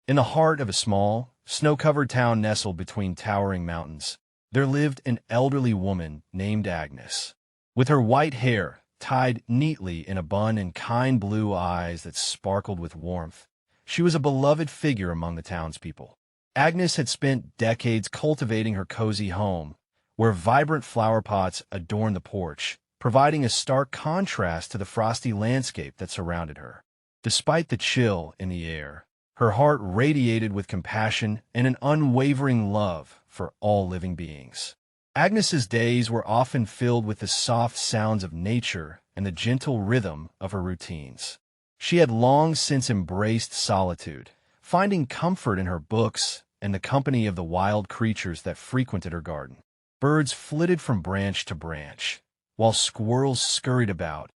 In the heart of a small, snow-covered town nestled between towering mountains, there lived an elderly woman named Agnes. With her white hair tied neatly in a bun and kind blue eyes that sparkled with warmth, she was a beloved figure among the townspeople. Agnes had spent decades cultivating her cozy home, where vibrant flower pots adorned the porch, providing a stark contrast to the frosty landscape that surrounded her. Despite the chill in the air, her heart radiated with compassion and an unwavering love for all living beings. Agnes's days were often filled with the soft sounds of nature and the gentle rhythm of her routines. She had long since embraced solitude, finding comfort in her books and the company of the wild creatures that frequented her garden. Birds flitted from branch to branch, while squirrels scurried about,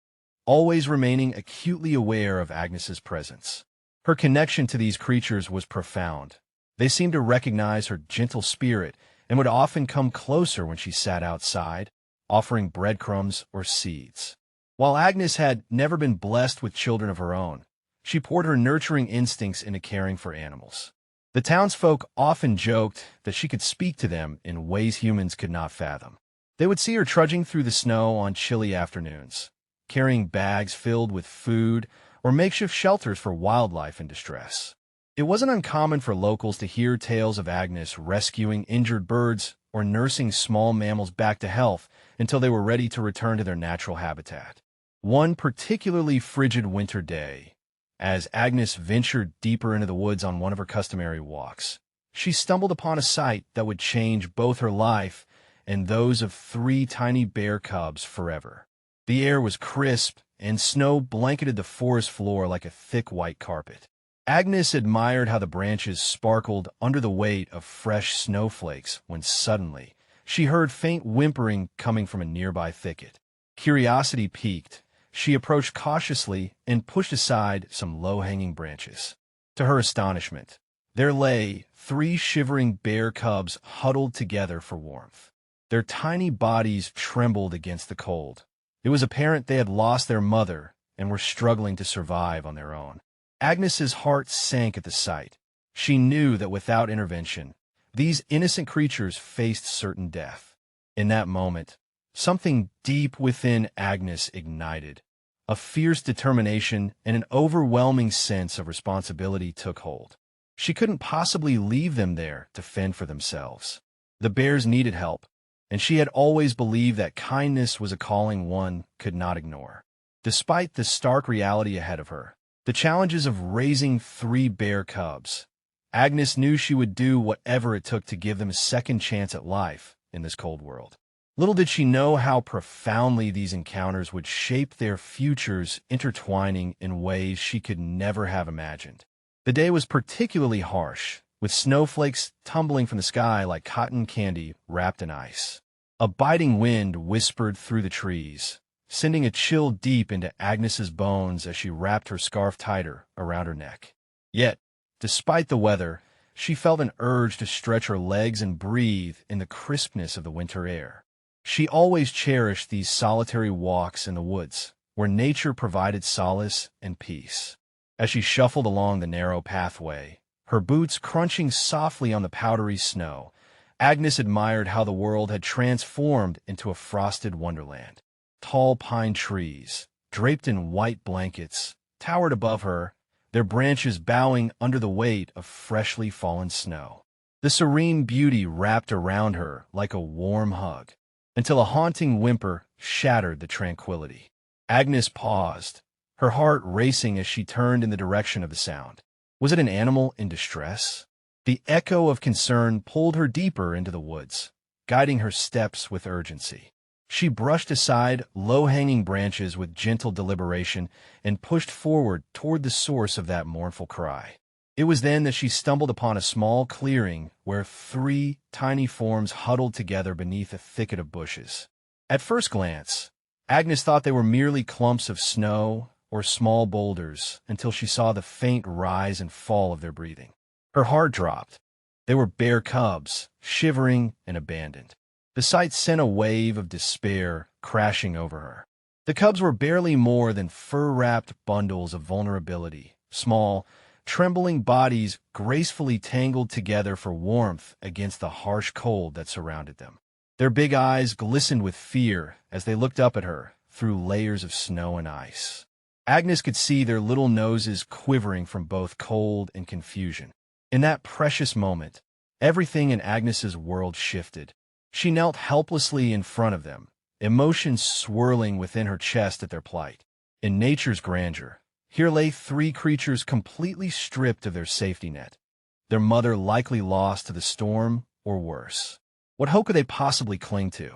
always remaining acutely aware of Agnes's presence. Her connection to these creatures was profound. They seemed to recognize her gentle spirit and would often come closer when she sat outside, offering breadcrumbs or seeds. While Agnes had never been blessed with children of her own, she poured her nurturing instincts into caring for animals. The townsfolk often joked that she could speak to them in ways humans could not fathom. They would see her trudging through the snow on chilly afternoons, carrying bags filled with food or makeshift shelters for wildlife in distress. It wasn't uncommon for locals to hear tales of Agnes rescuing injured birds or nursing small mammals back to health until they were ready to return to their natural habitat. One particularly frigid winter day, as Agnes ventured deeper into the woods on one of her customary walks, she stumbled upon a sight that would change both her life and those of 3 tiny bear cubs forever. The air was crisp, and snow blanketed the forest floor like a thick white carpet. Agnes admired how the branches sparkled under the weight of fresh snowflakes when suddenly she heard faint whimpering coming from a nearby thicket. Curiosity piqued. She approached cautiously and pushed aside some low-hanging branches. To her astonishment, there lay 3 shivering bear cubs huddled together for warmth. Their tiny bodies trembled against the cold. It was apparent they had lost their mother and were struggling to survive on their own. Agnes's heart sank at the sight. She knew that without intervention, these innocent creatures faced certain death. In that moment, something deep within Agnes ignited. A fierce determination and an overwhelming sense of responsibility took hold. She couldn't possibly leave them there to fend for themselves. The bears needed help, and she had always believed that kindness was a calling one could not ignore. Despite the stark reality ahead of her, the challenges of raising 3 bear cubs, Agnes knew she would do whatever it took to give them a second chance at life in this cold world. Little did she know how profoundly these encounters would shape their futures, intertwining in ways she could never have imagined. The day was particularly harsh, with snowflakes tumbling from the sky like cotton candy wrapped in ice. A biting wind whispered through the trees, sending a chill deep into Agnes's bones as she wrapped her scarf tighter around her neck. Yet, despite the weather, she felt an urge to stretch her legs and breathe in the crispness of the winter air. She always cherished these solitary walks in the woods, where nature provided solace and peace. As she shuffled along the narrow pathway, her boots crunching softly on the powdery snow, Agnes admired how the world had transformed into a frosted wonderland. Tall pine trees, draped in white blankets, towered above her, their branches bowing under the weight of freshly fallen snow. The serene beauty wrapped around her like a warm hug, until a haunting whimper shattered the tranquility. Agnes paused, her heart racing as she turned in the direction of the sound. Was it an animal in distress? The echo of concern pulled her deeper into the woods, guiding her steps with urgency. She brushed aside low-hanging branches with gentle deliberation and pushed forward toward the source of that mournful cry. It was then that she stumbled upon a small clearing where 3 tiny forms huddled together beneath a thicket of bushes. At first glance, Agnes thought they were merely clumps of snow or small boulders until she saw the faint rise and fall of their breathing. Her heart dropped. They were bear cubs, shivering and abandoned. The sight sent a wave of despair crashing over her. The cubs were barely more than fur-wrapped bundles of vulnerability, small, trembling bodies gracefully tangled together for warmth against the harsh cold that surrounded them. Their big eyes glistened with fear as they looked up at her through layers of snow and ice. Agnes could see their little noses quivering from both cold and confusion. In that precious moment, everything in Agnes's world shifted. She knelt helplessly in front of them, emotions swirling within her chest at their plight. In nature's grandeur, here lay three creatures completely stripped of their safety net, their mother likely lost to the storm or worse. What hope could they possibly cling to?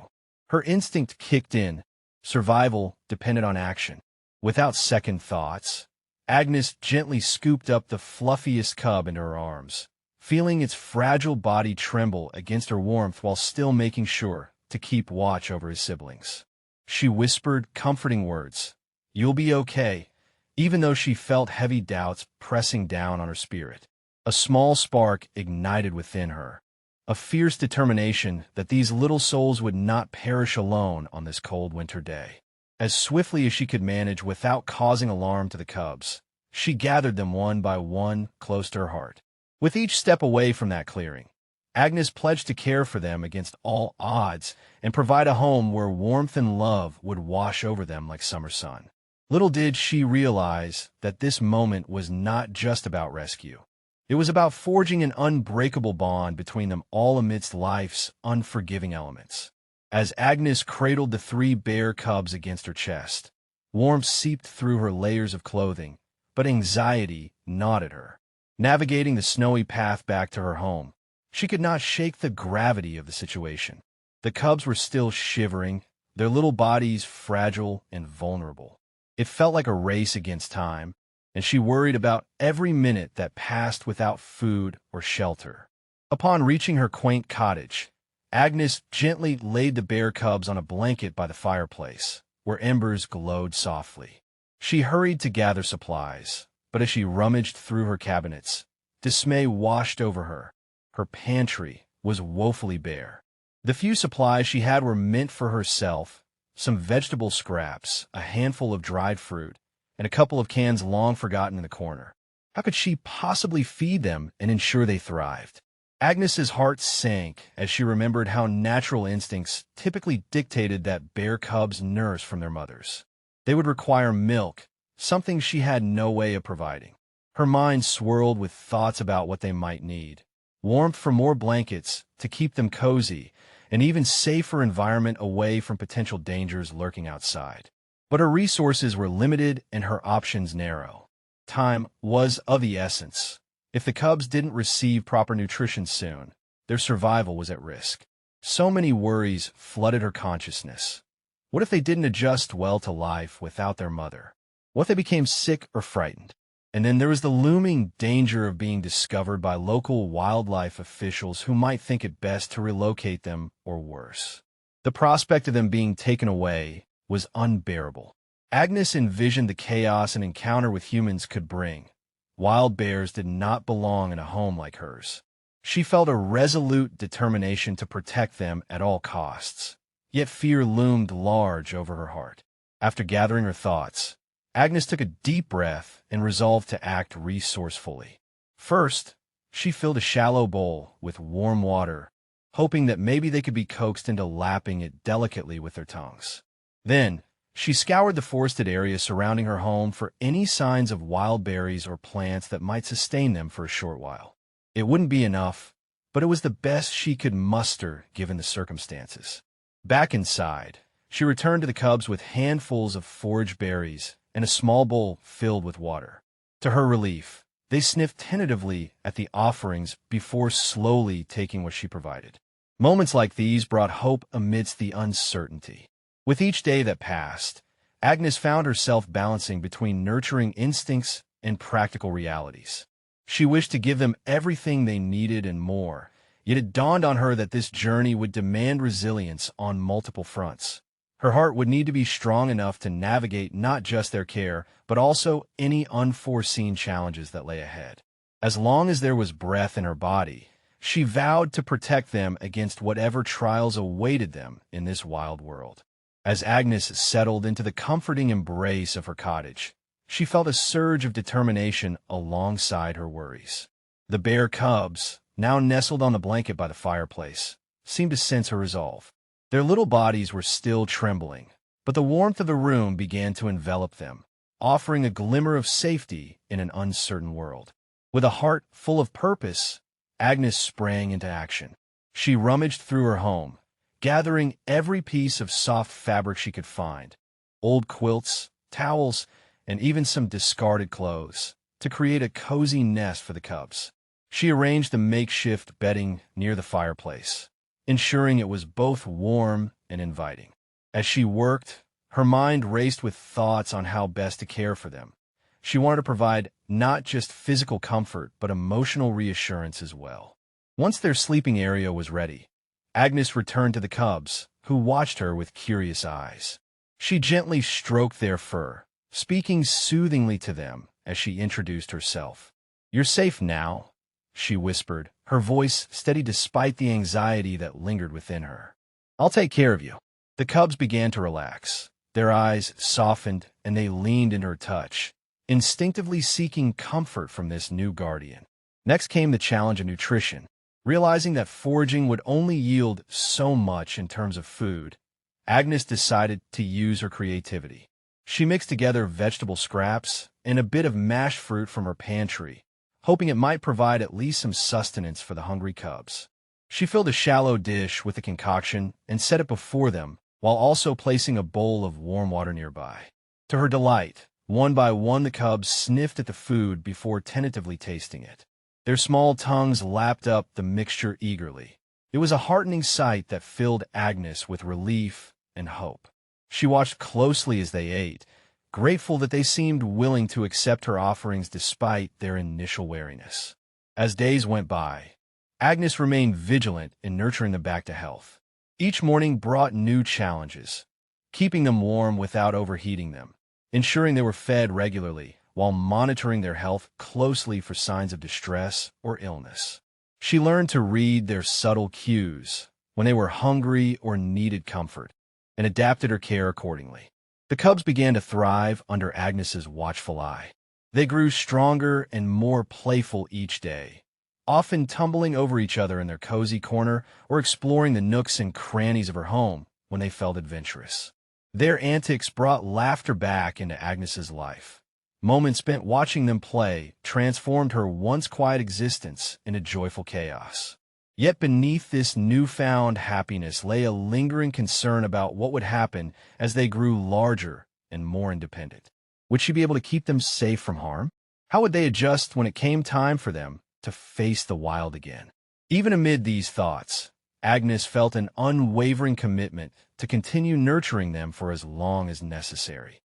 Her instinct kicked in. Survival depended on action. Without second thoughts, Agnes gently scooped up the fluffiest cub into her arms, feeling its fragile body tremble against her warmth while still making sure to keep watch over his siblings. She whispered comforting words, "You'll be okay," even though she felt heavy doubts pressing down on her spirit. A small spark ignited within her, a fierce determination that these little souls would not perish alone on this cold winter day. As swiftly as she could manage without causing alarm to the cubs, she gathered them one by one close to her heart. With each step away from that clearing, Agnes pledged to care for them against all odds and provide a home where warmth and love would wash over them like summer sun. Little did she realize that this moment was not just about rescue. It was about forging an unbreakable bond between them all amidst life's unforgiving elements. As Agnes cradled the three bear cubs against her chest, warmth seeped through her layers of clothing, but anxiety gnawed at her. Navigating the snowy path back to her home, she could not shake the gravity of the situation. The cubs were still shivering, their little bodies fragile and vulnerable. It felt like a race against time, and she worried about every minute that passed without food or shelter. Upon reaching her quaint cottage, Agnes gently laid the bear cubs on a blanket by the fireplace, where embers glowed softly. She hurried to gather supplies, but as she rummaged through her cabinets, dismay washed over her. Her pantry was woefully bare. The few supplies she had were meant for herself, some vegetable scraps, a handful of dried fruit, and a couple of cans long forgotten in the corner. How could she possibly feed them and ensure they thrived? Agnes's heart sank as she remembered how natural instincts typically dictated that bear cubs nurse from their mothers. They would require milk, something she had no way of providing. Her mind swirled with thoughts about what they might need. Warmth for more blankets to keep them cozy, an even safer environment away from potential dangers lurking outside. But her resources were limited and her options narrow. Time was of the essence. If the cubs didn't receive proper nutrition soon, their survival was at risk. So many worries flooded her consciousness. What if they didn't adjust well to life without their mother? What if they became sick or frightened? And then there was the looming danger of being discovered by local wildlife officials who might think it best to relocate them or worse. The prospect of them being taken away was unbearable. Agnes envisioned the chaos an encounter with humans could bring. Wild bears did not belong in a home like hers. She felt a resolute determination to protect them at all costs. Yet fear loomed large over her heart. After gathering her thoughts, Agnes took a deep breath and resolved to act resourcefully. First, she filled a shallow bowl with warm water, hoping that maybe they could be coaxed into lapping it delicately with their tongues. Then, she scoured the forested area surrounding her home for any signs of wild berries or plants that might sustain them for a short while. It wouldn't be enough, but it was the best she could muster given the circumstances. Back inside, she returned to the cubs with handfuls of foraged berries and a small bowl filled with water. To her relief, they sniffed tentatively at the offerings before slowly taking what she provided. Moments like these brought hope amidst the uncertainty. With each day that passed, Agnes found herself balancing between nurturing instincts and practical realities. She wished to give them everything they needed and more, yet it dawned on her that this journey would demand resilience on multiple fronts. Her heart would need to be strong enough to navigate not just their care, but also any unforeseen challenges that lay ahead. As long as there was breath in her body, she vowed to protect them against whatever trials awaited them in this wild world. As Agnes settled into the comforting embrace of her cottage, She felt a surge of determination alongside her worries. The bear cubs, now nestled on the blanket by the fireplace, seemed to sense her resolve. Their little bodies were still trembling, but the warmth of the room began to envelop them, offering a glimmer of safety in an uncertain world. With a heart full of purpose, Agnes sprang into action. She rummaged through her home, gathering every piece of soft fabric she could find, old quilts, towels, and even some discarded clothes, to create a cozy nest for the cubs. She arranged the makeshift bedding near the fireplace, ensuring it was both warm and inviting. As she worked, her mind raced with thoughts on how best to care for them. She wanted to provide not just physical comfort, but emotional reassurance as well. Once their sleeping area was ready, Agnes returned to the cubs, who watched her with curious eyes. She gently stroked their fur, speaking soothingly to them as she introduced herself. "You're safe now," she whispered, her voice steady despite the anxiety that lingered within her. "I'll take care of you." The cubs began to relax. Their eyes softened, and they leaned into her touch, instinctively seeking comfort from this new guardian. Next came the challenge of nutrition. Realizing that foraging would only yield so much in terms of food, Agnes decided to use her creativity. She mixed together vegetable scraps and a bit of mashed fruit from her pantry, hoping it might provide at least some sustenance for the hungry cubs. She filled a shallow dish with the concoction and set it before them, while also placing a bowl of warm water nearby. To her delight, one by one the cubs sniffed at the food before tentatively tasting it. Their small tongues lapped up the mixture eagerly. It was a heartening sight that filled Agnes with relief and hope. She watched closely as they ate, grateful that they seemed willing to accept her offerings despite their initial wariness. As days went by, Agnes remained vigilant in nurturing them back to health. Each morning brought new challenges, keeping them warm without overheating them, ensuring they were fed regularly, while monitoring their health closely for signs of distress or illness. She learned to read their subtle cues when they were hungry or needed comfort, and adapted her care accordingly. The cubs began to thrive under Agnes's watchful eye. They grew stronger and more playful each day, often tumbling over each other in their cozy corner or exploring the nooks and crannies of her home when they felt adventurous. Their antics brought laughter back into Agnes's life. Moments spent watching them play transformed her once quiet existence into joyful chaos. Yet beneath this newfound happiness lay a lingering concern about what would happen as they grew larger and more independent. Would she be able to keep them safe from harm? How would they adjust when it came time for them to face the wild again? Even amid these thoughts, Agnes felt an unwavering commitment to continue nurturing them for as long as necessary,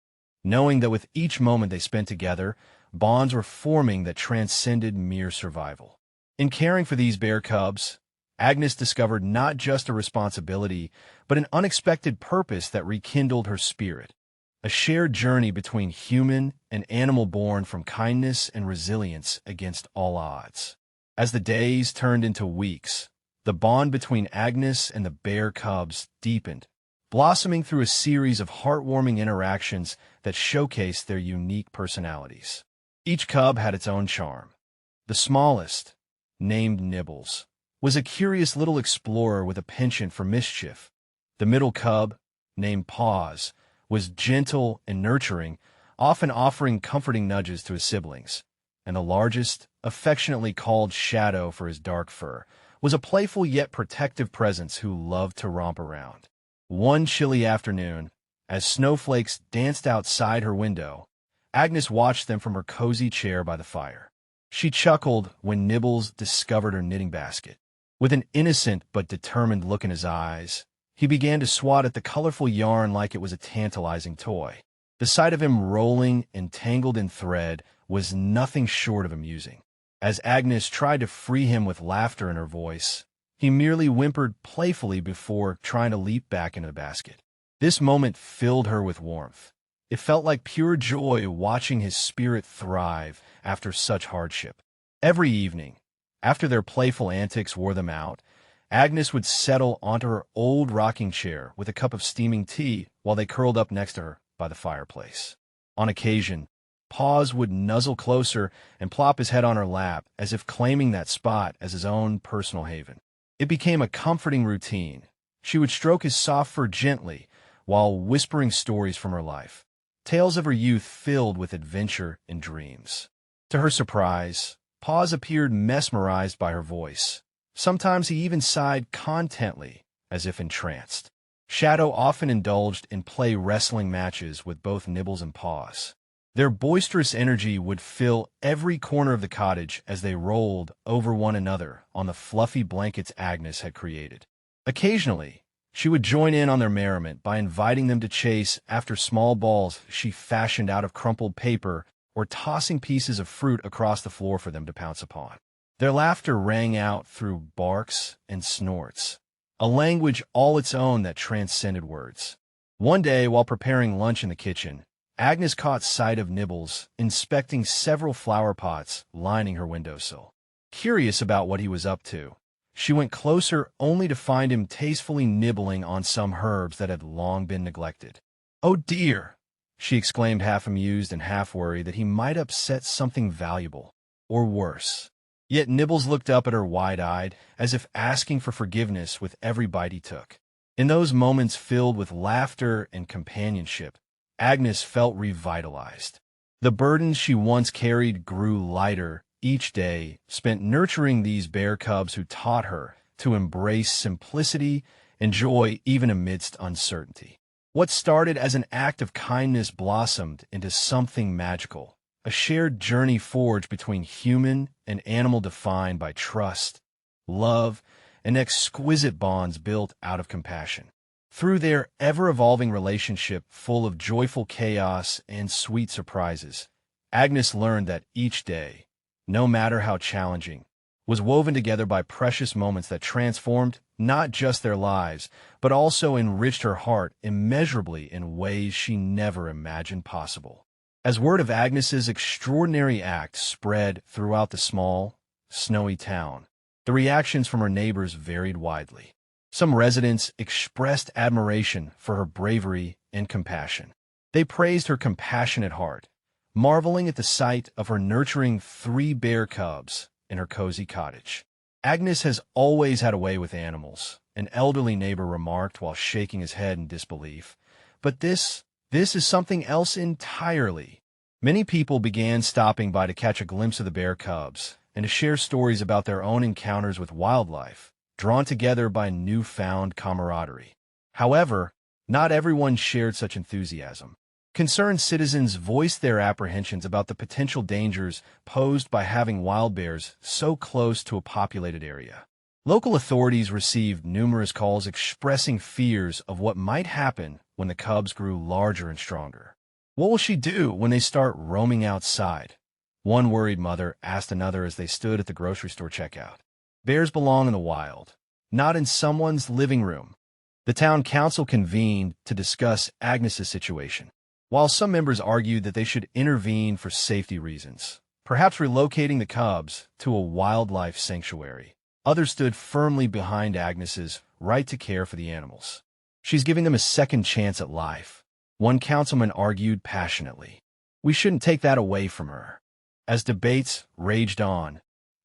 knowing that with each moment they spent together, bonds were forming that transcended mere survival. In caring for these bear cubs, Agnes discovered not just a responsibility, but an unexpected purpose that rekindled her spirit, a shared journey between human and animal born from kindness and resilience against all odds. As the days turned into weeks, the bond between Agnes and the bear cubs deepened, blossoming through a series of heartwarming interactions that showcased their unique personalities. Each cub had its own charm. The smallest, named Nibbles, was a curious little explorer with a penchant for mischief. The middle cub, named Paws, was gentle and nurturing, often offering comforting nudges to his siblings. And the largest, affectionately called Shadow for his dark fur, was a playful yet protective presence who loved to romp around. One chilly afternoon, as snowflakes danced outside her window, Agnes watched them from her cozy chair by the fire. She chuckled when Nibbles discovered her knitting basket. With an innocent but determined look in his eyes, he began to swat at the colorful yarn like it was a tantalizing toy. The sight of him rolling and tangled in thread was nothing short of amusing. As Agnes tried to free him with laughter in her voice, he merely whimpered playfully before trying to leap back into the basket. This moment filled her with warmth. It felt like pure joy watching his spirit thrive after such hardship. Every evening, after their playful antics wore them out, Agnes would settle onto her old rocking chair with a cup of steaming tea while they curled up next to her by the fireplace. On occasion, Paws would nuzzle closer and plop his head on her lap, as if claiming that spot as his own personal haven. It became a comforting routine. She would stroke his soft fur gently, while whispering stories from her life, tales of her youth filled with adventure and dreams. To her surprise, Paws appeared mesmerized by her voice. Sometimes he even sighed contently, as if entranced. Shadow often indulged in play wrestling matches with both Nibbles and Paws. Their boisterous energy would fill every corner of the cottage as they rolled over one another on the fluffy blankets Agnes had created. Occasionally, she would join in on their merriment by inviting them to chase after small balls she fashioned out of crumpled paper or tossing pieces of fruit across the floor for them to pounce upon. Their laughter rang out through barks and snorts, a language all its own that transcended words. One day, while preparing lunch in the kitchen, Agnes caught sight of Nibbles inspecting several flower pots lining her windowsill. Curious about what he was up to, she went closer only to find him tastefully nibbling on some herbs that had long been neglected. "Oh dear!" she exclaimed, half amused and half worried that he might upset something valuable, or worse. Yet Nibbles looked up at her wide-eyed, as if asking for forgiveness with every bite he took. In those moments filled with laughter and companionship, Agnes felt revitalized. The burdens she once carried grew lighter each day, spent nurturing these bear cubs who taught her to embrace simplicity and joy even amidst uncertainty. What started as an act of kindness blossomed into something magical, a shared journey forged between human and animal defined by trust, love, and exquisite bonds built out of compassion. Through their ever-evolving relationship full of joyful chaos and sweet surprises, Agnes learned that each day, no matter how challenging, was woven together by precious moments that transformed not just their lives, but also enriched her heart immeasurably in ways she never imagined possible. As word of Agnes's extraordinary act spread throughout the small, snowy town, the reactions from her neighbors varied widely. Some residents expressed admiration for her bravery and compassion. They praised her compassionate heart, marveling at the sight of her nurturing 3 bear cubs in her cozy cottage. "Agnes has always had a way with animals," an elderly neighbor remarked while shaking his head in disbelief. "But this is something else entirely." Many people began stopping by to catch a glimpse of the bear cubs and to share stories about their own encounters with wildlife, drawn together by newfound camaraderie. However, not everyone shared such enthusiasm. Concerned citizens voiced their apprehensions about the potential dangers posed by having wild bears so close to a populated area. Local authorities received numerous calls expressing fears of what might happen when the cubs grew larger and stronger. "What will she do when they start roaming outside?" one worried mother asked another as they stood at the grocery store checkout. "Bears belong in the wild, not in someone's living room." The town council convened to discuss Agnes's situation. While some members argued that they should intervene for safety reasons, perhaps relocating the cubs to a wildlife sanctuary, others stood firmly behind Agnes's right to care for the animals. "She's giving them a second chance at life," one councilman argued passionately. "We shouldn't take that away from her." As debates raged on,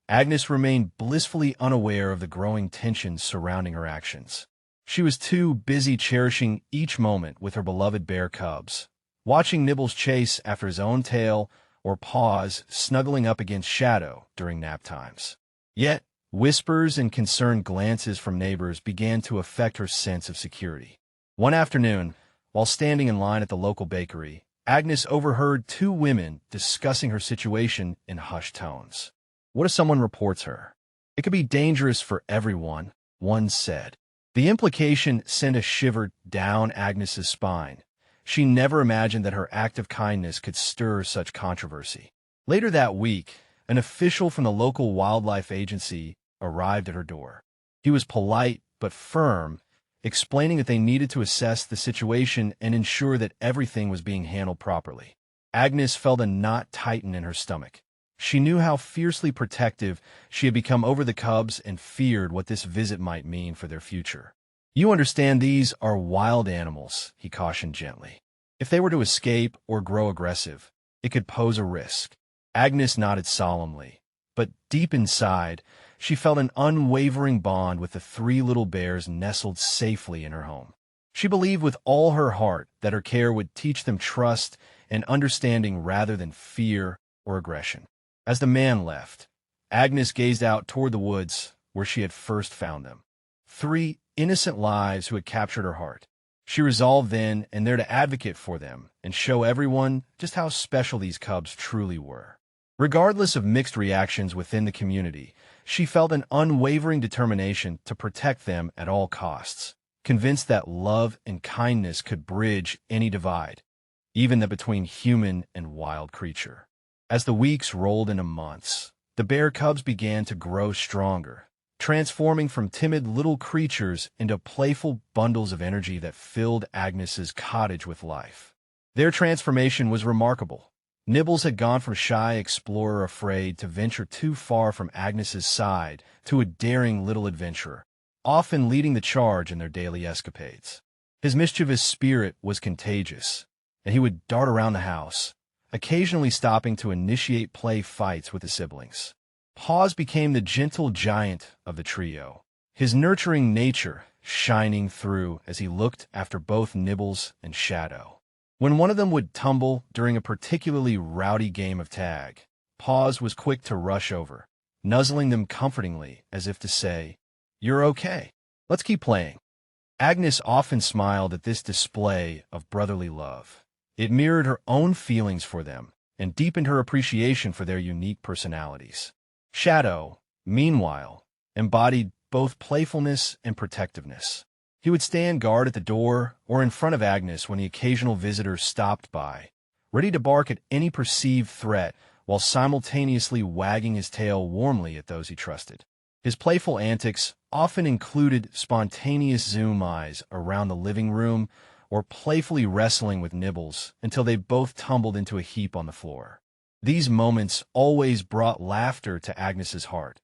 Agnes remained blissfully unaware of the growing tensions surrounding her actions. She was too busy cherishing each moment with her beloved bear cubs, watching Nibbles chase after his own tail or Paws snuggling up against Shadow during nap times. Yet, whispers and concerned glances from neighbors began to affect her sense of security. One afternoon, while standing in line at the local bakery, Agnes overheard 2 women discussing her situation in hushed tones. "What if someone reports her? It could be dangerous for everyone," one said. The implication sent a shiver down Agnes's spine. She never imagined that her act of kindness could stir such controversy. Later that week, an official from the local wildlife agency arrived at her door. He was polite but firm, explaining that they needed to assess the situation and ensure that everything was being handled properly. Agnes felt a knot tighten in her stomach. She knew how fiercely protective she had become over the cubs and feared what this visit might mean for their future. "You understand these are wild animals," he cautioned gently. "If they were to escape or grow aggressive, it it could pose a risk. Agnes nodded solemnly, but deep inside, she felt an unwavering bond with the three little bears nestled safely in her home. She believed with all her heart that her care would teach them trust and understanding rather than fear or aggression. As the man left, Agnes gazed out toward the woods where she had first found them. Three innocent lives who had captured her heart. She resolved then and there to advocate for them and show everyone just how special these cubs truly were. Regardless of mixed reactions within the community, she felt an unwavering determination to protect them at all costs, convinced that love and kindness could bridge any divide, even that between human and wild creature. As the weeks rolled into months, the bear cubs began to grow stronger, transforming from timid little creatures into playful bundles of energy that filled Agnes's cottage with life. Their transformation was remarkable. Nibbles had gone from shy explorer afraid to venture too far from Agnes's side to a daring little adventurer, often leading the charge in their daily escapades. His mischievous spirit was contagious, and he would dart around the house, occasionally stopping to initiate play fights with his siblings. Paws became the gentle giant of the trio, his nurturing nature shining through as he looked after both Nibbles and Shadow. When one of them would tumble during a particularly rowdy game of tag, Paws was quick to rush over, nuzzling them comfortingly as if to say, "You're okay. Let's keep playing." Agnes often smiled at this display of brotherly love. It mirrored her own feelings for them and deepened her appreciation for their unique personalities. Shadow, meanwhile, embodied both playfulness and protectiveness. He would stand guard at the door or in front of Agnes when the occasional visitor stopped by, ready to bark at any perceived threat while simultaneously wagging his tail warmly at those he trusted. His playful antics often included spontaneous zoom eyes around the living room or playfully wrestling with Nibbles until they both tumbled into a heap on the floor. These moments always brought laughter to Agnes's heart.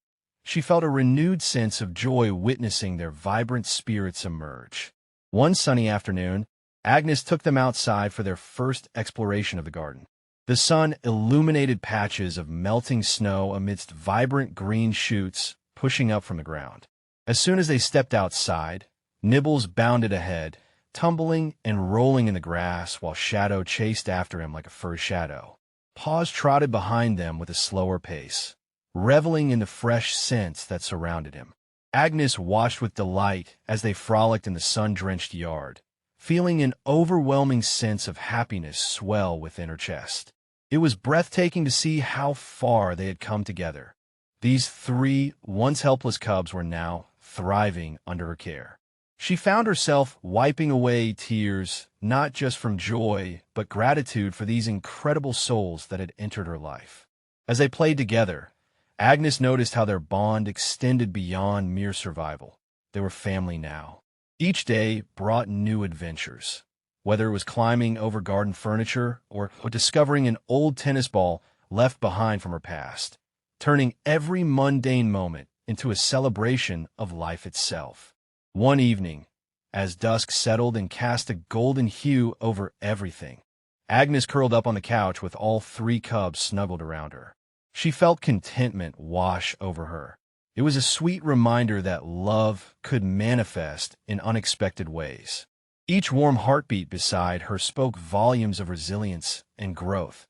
She felt a renewed sense of joy witnessing their vibrant spirits emerge. One sunny afternoon, Agnes took them outside for their first exploration of the garden. The sun illuminated patches of melting snow amidst vibrant green shoots pushing up from the ground. As soon as they stepped outside, Nibbles bounded ahead, tumbling and rolling in the grass while Shadow chased after him like a fur shadow. Paws trotted behind them with a slower pace, reveling in the fresh scents that surrounded him. Agnes watched with delight as they frolicked in the sun-drenched yard, feeling an overwhelming sense of happiness swell within her chest. It was breathtaking to see how far they had come together. These three once helpless cubs were now thriving under her care. She found herself wiping away tears, not just from joy, but gratitude for these incredible souls that had entered her life. As they played together, Agnes noticed how their bond extended beyond mere survival. They were family now. Each day brought new adventures, whether it was climbing over garden furniture or discovering an old tennis ball left behind from her past, turning every mundane moment into a celebration of life itself. One evening, as dusk settled and cast a golden hue over everything, Agnes curled up on the couch with all three cubs snuggled around her. She felt contentment wash over her. It was a sweet reminder that love could manifest in unexpected ways. Each warm heartbeat beside her spoke volumes of resilience and growth,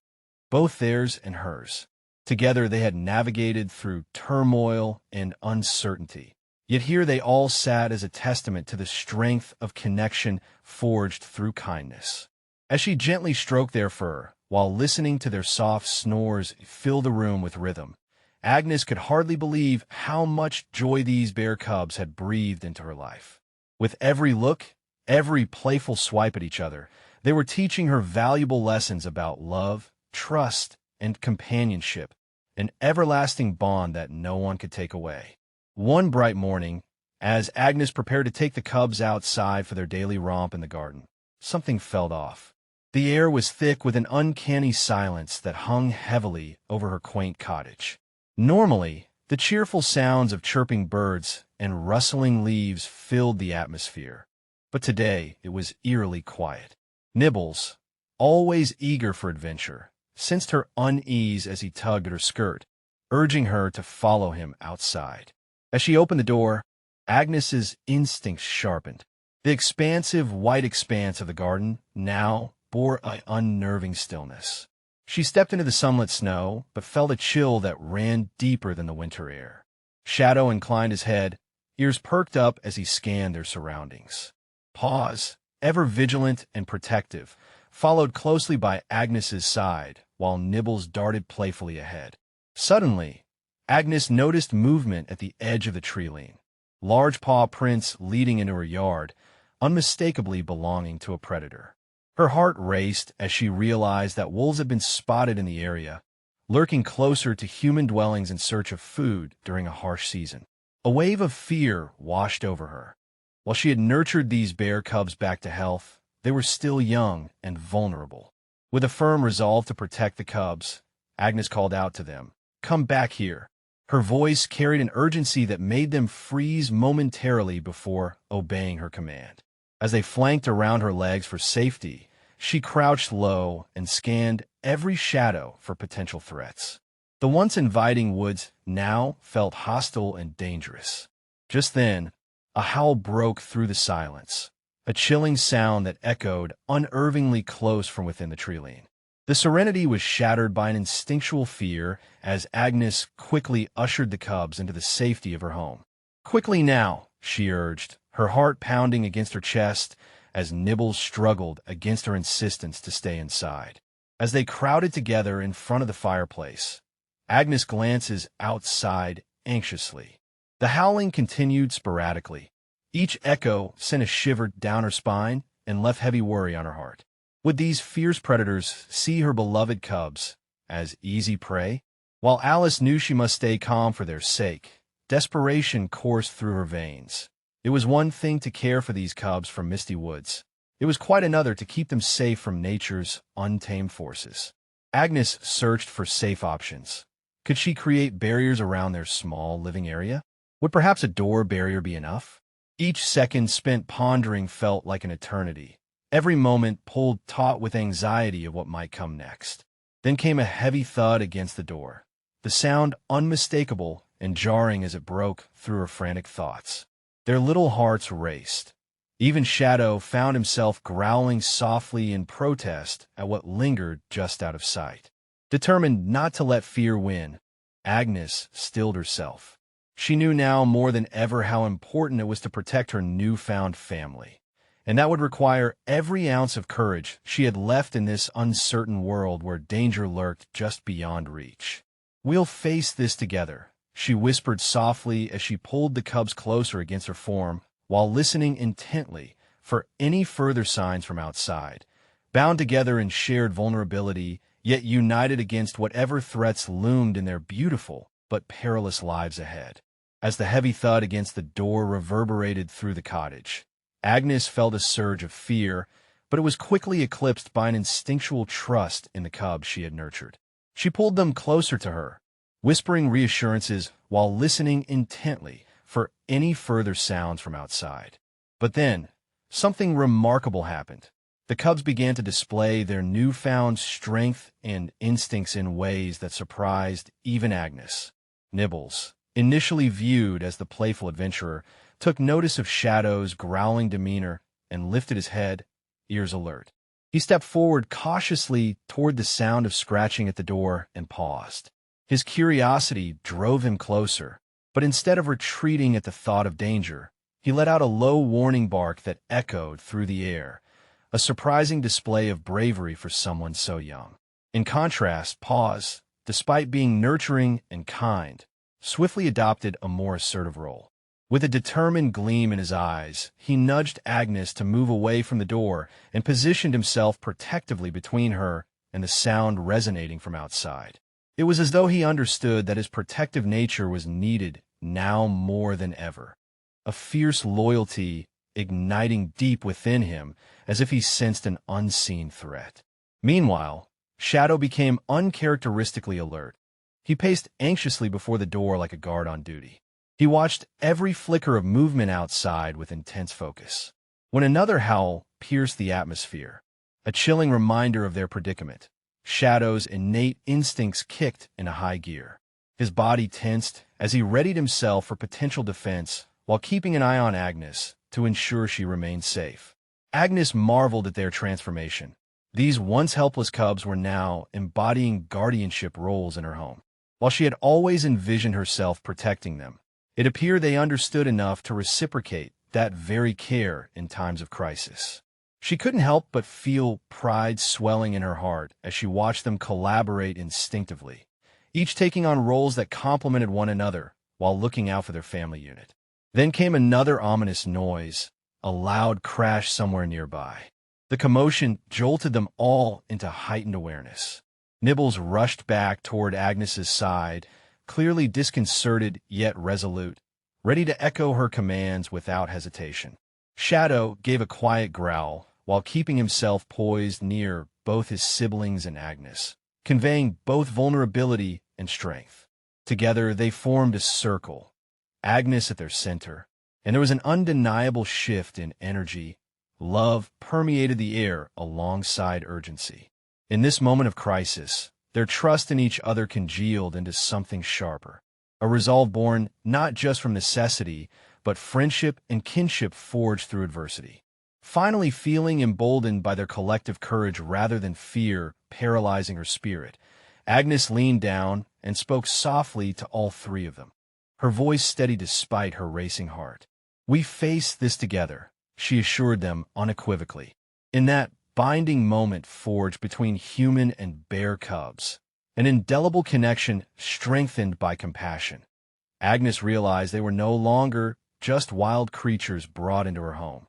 both theirs and hers. Together they had navigated through turmoil and uncertainty. Yet here they all sat as a testament to the strength of connection forged through kindness. As she gently stroked their fur, while listening to their soft snores fill the room with rhythm, Agnes could hardly believe how much joy these bear cubs had breathed into her life. With every look, every playful swipe at each other, they were teaching her valuable lessons about love, trust, and companionship, an everlasting bond that no one could take away. One bright morning, as Agnes prepared to take the cubs outside for their daily romp in the garden, something felt off. The air was thick with an uncanny silence that hung heavily over her quaint cottage. Normally, the cheerful sounds of chirping birds and rustling leaves filled the atmosphere, but today it was eerily quiet. Nibbles, always eager for adventure, sensed her unease as he tugged at her skirt, urging her to follow him outside. As she opened the door, Agnes's instincts sharpened. The expansive white expanse of the garden now bore an unnerving stillness. She stepped into the sunlit snow, but felt a chill that ran deeper than the winter air. Shadow inclined his head, ears perked up as he scanned their surroundings. Paws, ever vigilant and protective, followed closely by Agnes's side, while Nibbles darted playfully ahead. Suddenly, Agnes noticed movement at the edge of the tree line. Large paw prints leading into her yard, unmistakably belonging to a predator. Her heart raced as she realized that wolves had been spotted in the area, lurking closer to human dwellings in search of food during a harsh season. A wave of fear washed over her. While she had nurtured these bear cubs back to health, they were still young and vulnerable. With a firm resolve to protect the cubs, Agnes called out to them, "Come back here." Her voice carried an urgency that made them freeze momentarily before obeying her command. As they flanked around her legs for safety, she crouched low and scanned every shadow for potential threats. The once inviting woods now felt hostile and dangerous. Just then, a howl broke through the silence, a chilling sound that echoed unnervingly close from within the tree line. The serenity was shattered by an instinctual fear as Agnes quickly ushered the cubs into the safety of her home. "Quickly now," she urged, her heart pounding against her chest as Nibbles struggled against her insistence to stay inside. As they crowded together in front of the fireplace, Agnes glances outside anxiously. The howling continued sporadically. Each echo sent a shiver down her spine and left heavy worry on her heart. Would these fierce predators see her beloved cubs as easy prey? While Alice knew she must stay calm for their sake, desperation coursed through her veins. It was one thing to care for these cubs from misty woods. It was quite another to keep them safe from nature's untamed forces. Agnes searched for safe options. Could she create barriers around their small living area? Would perhaps a door barrier be enough? Each second spent pondering felt like an eternity. Every moment pulled taut with anxiety of what might come next. Then came a heavy thud against the door, the sound unmistakable and jarring as it broke through her frantic thoughts. Their little hearts raced. Even Shadow found himself growling softly in protest at what lingered just out of sight. Determined not to let fear win, Agnes stilled herself. She knew now more than ever how important it was to protect her newfound family, and that would require every ounce of courage she had left in this uncertain world where danger lurked just beyond reach. "We'll face this together," she whispered softly as she pulled the cubs closer against her form, while listening intently for any further signs from outside. Bound together in shared vulnerability, yet united against whatever threats loomed in their beautiful but perilous lives ahead. As the heavy thud against the door reverberated through the cottage, Agnes felt a surge of fear, but it was quickly eclipsed by an instinctual trust in the cubs she had nurtured. She pulled them closer to her, whispering reassurances while listening intently for any further sounds from outside. But then, something remarkable happened. The cubs began to display their newfound strength and instincts in ways that surprised even Agnes. Nibbles, initially viewed as the playful adventurer, took notice of Shadow's growling demeanor and lifted his head, ears alert. He stepped forward cautiously toward the sound of scratching at the door and paused. His curiosity drove him closer, but instead of retreating at the thought of danger, he let out a low warning bark that echoed through the air, a surprising display of bravery for someone so young. In contrast, Paws, despite being nurturing and kind, swiftly adopted a more assertive role. With a determined gleam in his eyes, he nudged Agnes to move away from the door and positioned himself protectively between her and the sound resonating from outside. It was as though he understood that his protective nature was needed now more than ever, a fierce loyalty igniting deep within him as if he sensed an unseen threat. Meanwhile, Shadow became uncharacteristically alert. He paced anxiously before the door like a guard on duty. He watched every flicker of movement outside with intense focus. When another howl pierced the atmosphere, a chilling reminder of their predicament, Shadow's innate instincts kicked into high gear. His body tensed as he readied himself for potential defense while keeping an eye on Agnes to ensure she remained safe. Agnes marveled at their transformation. These once helpless cubs were now embodying guardianship roles in her home. While she had always envisioned herself protecting them, it appeared they understood enough to reciprocate that very care in times of crisis. She couldn't help but feel pride swelling in her heart as she watched them collaborate instinctively, each taking on roles that complemented one another while looking out for their family unit. Then came another ominous noise, a loud crash somewhere nearby. The commotion jolted them all into heightened awareness. Nibbles rushed back toward Agnes's side, clearly disconcerted yet resolute, ready to echo her commands without hesitation. Shadow gave a quiet growl while keeping himself poised near both his siblings and Agnes, conveying both vulnerability and strength. Together they formed a circle, Agnes at their center, and there was an undeniable shift in energy. Love permeated the air alongside urgency. In this moment of crisis, their trust in each other congealed into something sharper, a resolve born not just from necessity, but friendship and kinship forged through adversity. Finally feeling emboldened by their collective courage rather than fear paralyzing her spirit, Agnes leaned down and spoke softly to all three of them, her voice steady despite her racing heart. "We face this together," she assured them unequivocally. In that binding moment forged between human and bear cubs, an indelible connection strengthened by compassion, Agnes realized they were no longer just wild creatures brought into her home.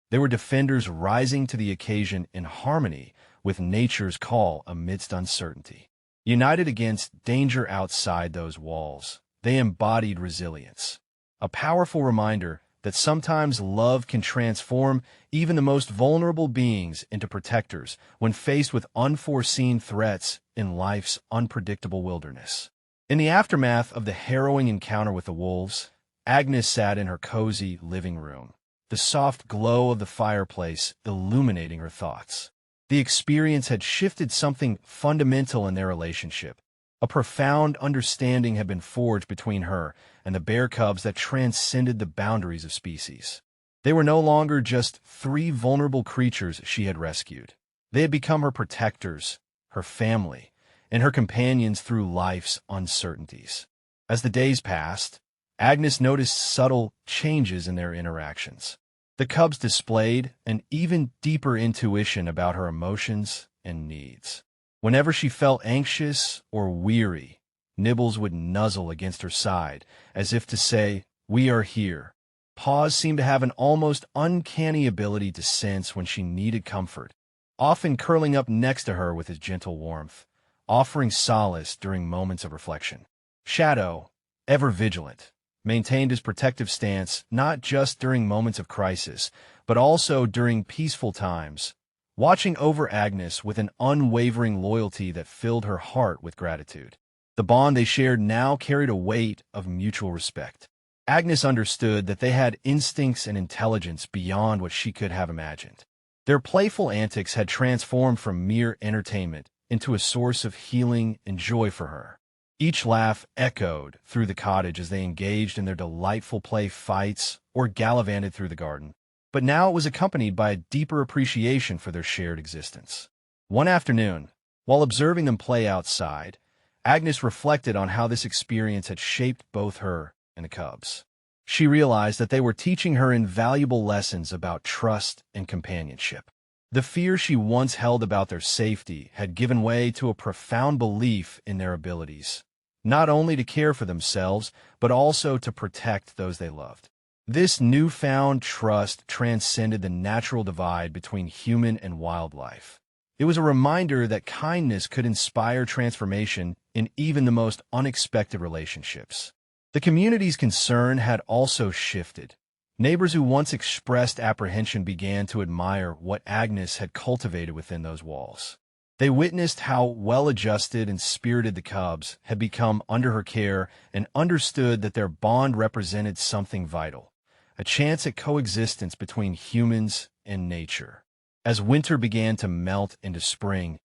They were defenders rising to the occasion in harmony with nature's call amidst uncertainty. United against danger outside those walls, they embodied resilience, a powerful reminder that sometimes love can transform even the most vulnerable beings into protectors when faced with unforeseen threats in life's unpredictable wilderness. In the aftermath of the harrowing encounter with the wolves, Agnes sat in her cozy living room, the soft glow of the fireplace illuminating her thoughts. The experience had shifted something fundamental in their relationship. A profound understanding had been forged between her and the bear cubs that transcended the boundaries of species. They were no longer just three vulnerable creatures she had rescued. They had become her protectors, her family, and her companions through life's uncertainties. As the days passed, Agnes noticed subtle changes in their interactions. The cubs displayed an even deeper intuition about her emotions and needs. Whenever she felt anxious or weary, Nibbles would nuzzle against her side, as if to say, "We are here." Paws seemed to have an almost uncanny ability to sense when she needed comfort, often curling up next to her with his gentle warmth, offering solace during moments of reflection. Shadow, ever vigilant, maintained his protective stance not just during moments of crisis, but also during peaceful times, watching over Agnes with an unwavering loyalty that filled her heart with gratitude. The bond they shared now carried a weight of mutual respect. Agnes understood that they had instincts and intelligence beyond what she could have imagined. Their playful antics had transformed from mere entertainment into a source of healing and joy for her. Each laugh echoed through the cottage as they engaged in their delightful play fights or gallivanted through the garden. But now it was accompanied by a deeper appreciation for their shared existence. One afternoon, while observing them play outside, Agnes reflected on how this experience had shaped both her and the cubs. She realized that they were teaching her invaluable lessons about trust and companionship. The fear she once held about their safety had given way to a profound belief in their abilities, not only to care for themselves, but also to protect those they loved. This newfound trust transcended the natural divide between human and wildlife. It was a reminder that kindness could inspire transformation in even the most unexpected relationships. The community's concern had also shifted. Neighbors who once expressed apprehension began to admire what Agnes had cultivated within those walls. They witnessed how well-adjusted and spirited the cubs had become under her care and understood that their bond represented something vital, a chance at coexistence between humans and nature. As winter began to melt into spring,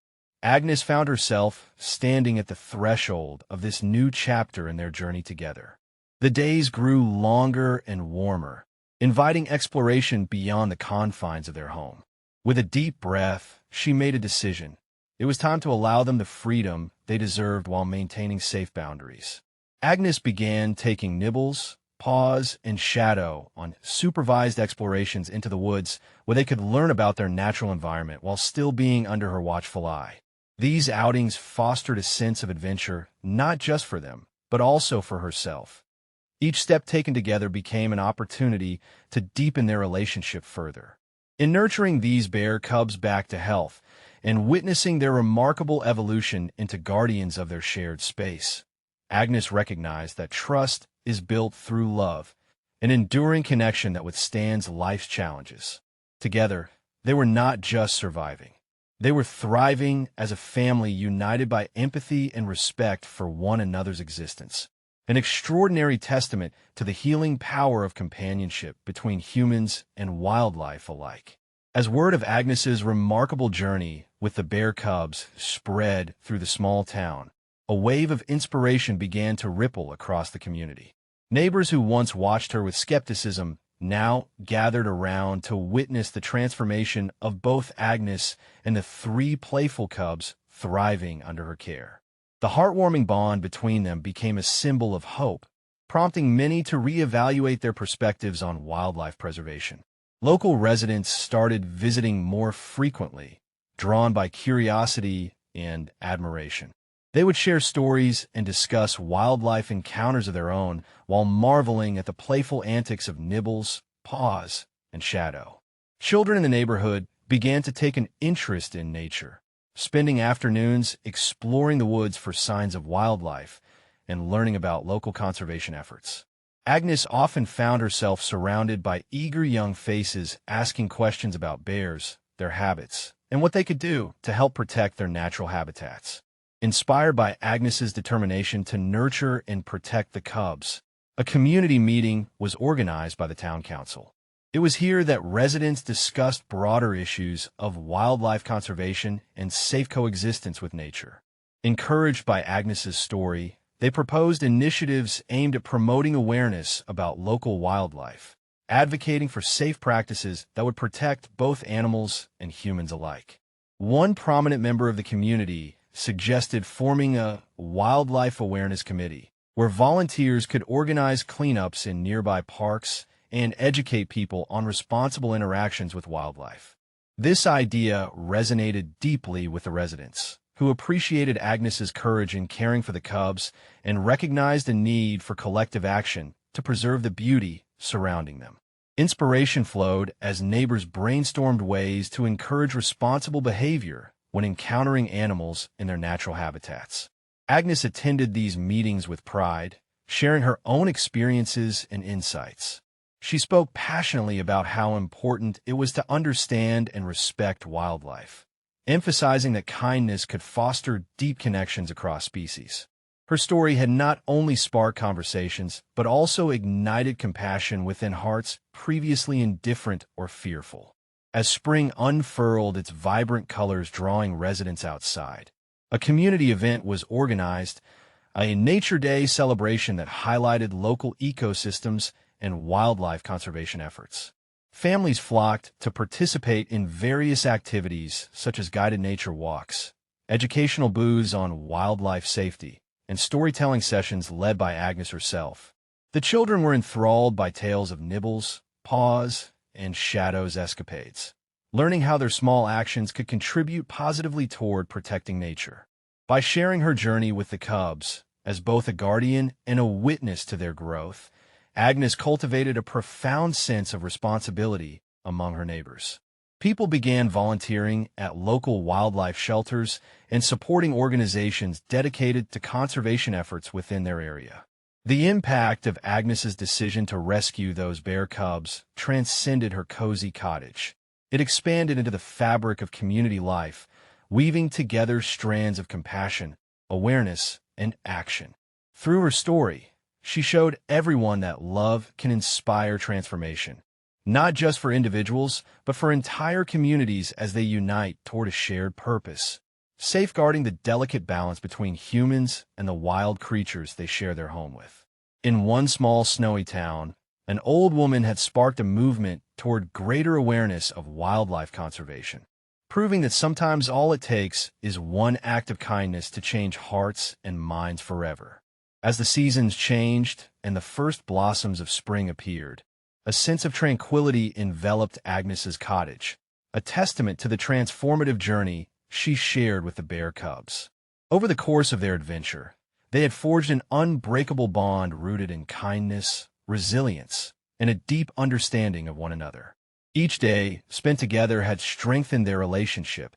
Agnes found herself standing at the threshold of this new chapter in their journey together. The days grew longer and warmer, inviting exploration beyond the confines of their home. With a deep breath, she made a decision. It was time to allow them the freedom they deserved while maintaining safe boundaries. Agnes began taking Nibbles, Paws, and Shadow on supervised explorations into the woods where they could learn about their natural environment while still being under her watchful eye. These outings fostered a sense of adventure not just for them, but also for herself. Each step taken together became an opportunity to deepen their relationship further. In nurturing these bear cubs back to health and witnessing their remarkable evolution into guardians of their shared space, Agnes recognized that trust is built through love, an enduring connection that withstands life's challenges. Together, they were not just surviving. They were thriving as a family united by empathy and respect for one another's existence, an extraordinary testament to the healing power of companionship between humans and wildlife alike. As word of Agnes's remarkable journey with the bear cubs spread through the small town, a wave of inspiration began to ripple across the community. Neighbors who once watched her with skepticism now gathered around to witness the transformation of both Agnes and the 3 playful cubs thriving under her care. The heartwarming bond between them became a symbol of hope, prompting many to reevaluate their perspectives on wildlife preservation. Local residents started visiting more frequently, drawn by curiosity and admiration. They would share stories and discuss wildlife encounters of their own while marveling at the playful antics of Nibbles, Paws, and Shadow. Children in the neighborhood began to take an interest in nature, spending afternoons exploring the woods for signs of wildlife and learning about local conservation efforts. Agnes often found herself surrounded by eager young faces asking questions about bears, their habits, and what they could do to help protect their natural habitats. Inspired by Agnes's determination to nurture and protect the cubs, a community meeting was organized by the town council. It was here that residents discussed broader issues of wildlife conservation and safe coexistence with nature. Encouraged by Agnes's story, they proposed initiatives aimed at promoting awareness about local wildlife, advocating for safe practices that would protect both animals and humans alike. One prominent member of the community suggested forming a wildlife awareness committee where volunteers could organize cleanups in nearby parks and educate people on responsible interactions with wildlife. This idea resonated deeply with the residents, who appreciated Agnes's courage in caring for the cubs and recognized a need for collective action to preserve the beauty surrounding them. Inspiration flowed as neighbors brainstormed ways to encourage responsible behavior when encountering animals in their natural habitats. Agnes attended these meetings with pride, sharing her own experiences and insights. She spoke passionately about how important it was to understand and respect wildlife, emphasizing that kindness could foster deep connections across species. Her story had not only sparked conversations, but also ignited compassion within hearts previously indifferent or fearful. As spring unfurled its vibrant colors drawing residents outside, a community event was organized, a Nature Day celebration that highlighted local ecosystems and wildlife conservation efforts. Families flocked to participate in various activities such as guided nature walks, educational booths on wildlife safety, and storytelling sessions led by Agnes herself. The children were enthralled by tales of Nibbles, Paws, and Shadow's escapades, learning how their small actions could contribute positively toward protecting nature. By sharing her journey with the cubs, as both a guardian and a witness to their growth, Agnes cultivated a profound sense of responsibility among her neighbors. People began volunteering at local wildlife shelters and supporting organizations dedicated to conservation efforts within their area. The impact of Agnes's decision to rescue those bear cubs transcended her cozy cottage. It expanded into the fabric of community life, weaving together strands of compassion, awareness, and action. Through her story, she showed everyone that love can inspire transformation, not just for individuals, but for entire communities as they unite toward a shared purpose: safeguarding the delicate balance between humans and the wild creatures they share their home with. In one small snowy town, an old woman had sparked a movement toward greater awareness of wildlife conservation, proving that sometimes all it takes is one act of kindness to change hearts and minds forever. As the seasons changed and the first blossoms of spring appeared, a sense of tranquility enveloped Agnes's cottage, a testament to the transformative journey she shared with the bear cubs. Over the course of their adventure, they had forged an unbreakable bond rooted in kindness, resilience, and a deep understanding of one another. Each day spent together had strengthened their relationship,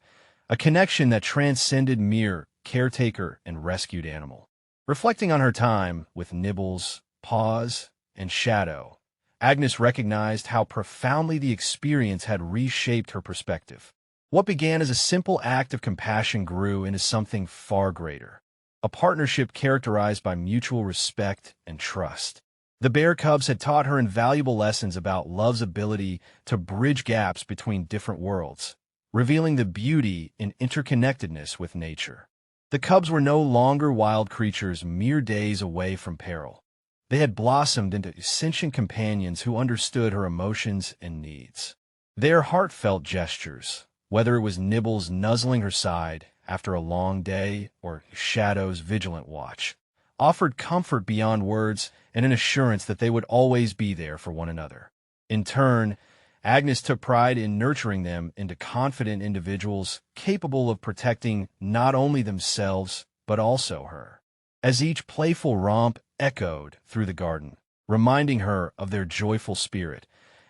a connection that transcended mere caretaker and rescued animal. Reflecting on her time with Nibbles, Paws, and Shadow, Agnes recognized how profoundly the experience had reshaped her perspective. What began as a simple act of compassion grew into something far greater, a partnership characterized by mutual respect and trust. The bear cubs had taught her invaluable lessons about love's ability to bridge gaps between different worlds, revealing the beauty in interconnectedness with nature. The cubs were no longer wild creatures mere days away from peril. They had blossomed into sentient companions who understood her emotions and needs. Their heartfelt gestures, whether it was Nibbles nuzzling her side after a long day or Shadow's vigilant watch, offered comfort beyond words and an assurance that they would always be there for one another. In turn, Agnes took pride in nurturing them into confident individuals capable of protecting not only themselves, but also her. As each playful romp echoed through the garden, reminding her of their joyful spirit,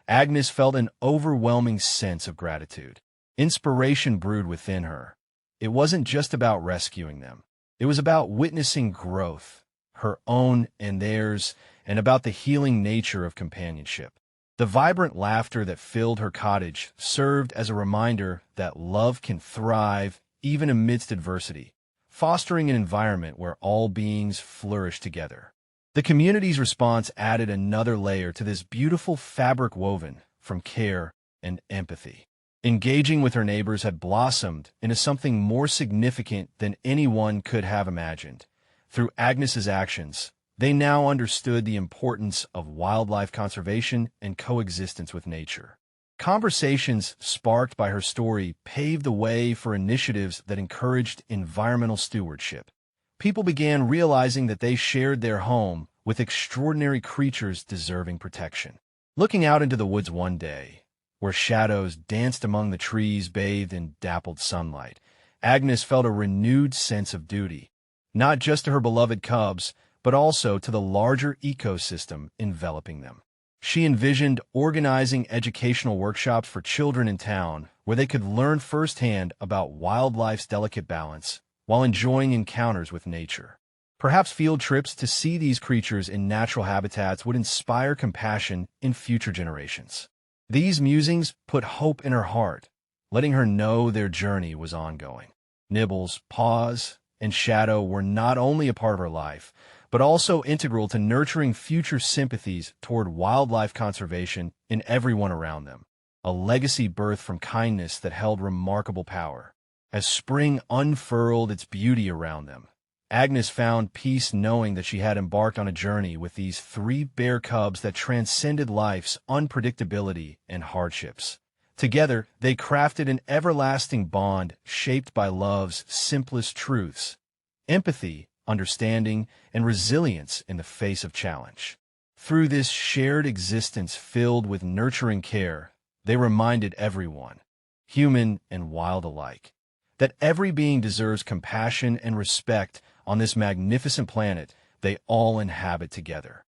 Agnes felt an overwhelming sense of gratitude. Inspiration brewed within her. It wasn't just about rescuing them. It was about witnessing growth, her own and theirs, and about the healing nature of companionship. The vibrant laughter that filled her cottage served as a reminder that love can thrive even amidst adversity, fostering an environment where all beings flourish together. The community's response added another layer to this beautiful fabric woven from care and empathy. Engaging with her neighbors had blossomed into something more significant than anyone could have imagined. Through Agnes's actions, they now understood the importance of wildlife conservation and coexistence with nature. Conversations sparked by her story paved the way for initiatives that encouraged environmental stewardship. People began realizing that they shared their home with extraordinary creatures deserving protection. Looking out into the woods one day, where shadows danced among the trees bathed in dappled sunlight, Agnes felt a renewed sense of duty, not just to her beloved cubs, but also to the larger ecosystem enveloping them. She envisioned organizing educational workshops for children in town where they could learn firsthand about wildlife's delicate balance while enjoying encounters with nature. Perhaps field trips to see these creatures in natural habitats would inspire compassion in future generations. These musings put hope in her heart, letting her know their journey was ongoing. Nibbles, Paws, and Shadow were not only a part of her life, but also integral to nurturing future sympathies toward wildlife conservation in everyone around them, a legacy birthed from kindness that held remarkable power. As spring unfurled its beauty around them, Agnes found peace knowing that she had embarked on a journey with these three bear cubs that transcended life's unpredictability and hardships. Together, they crafted an everlasting bond shaped by love's simplest truths: empathy, understanding, and resilience in the face of challenge. Through this shared existence filled with nurturing care, they reminded everyone, human and wild alike, that every being deserves compassion and respect on this magnificent planet they all inhabit together.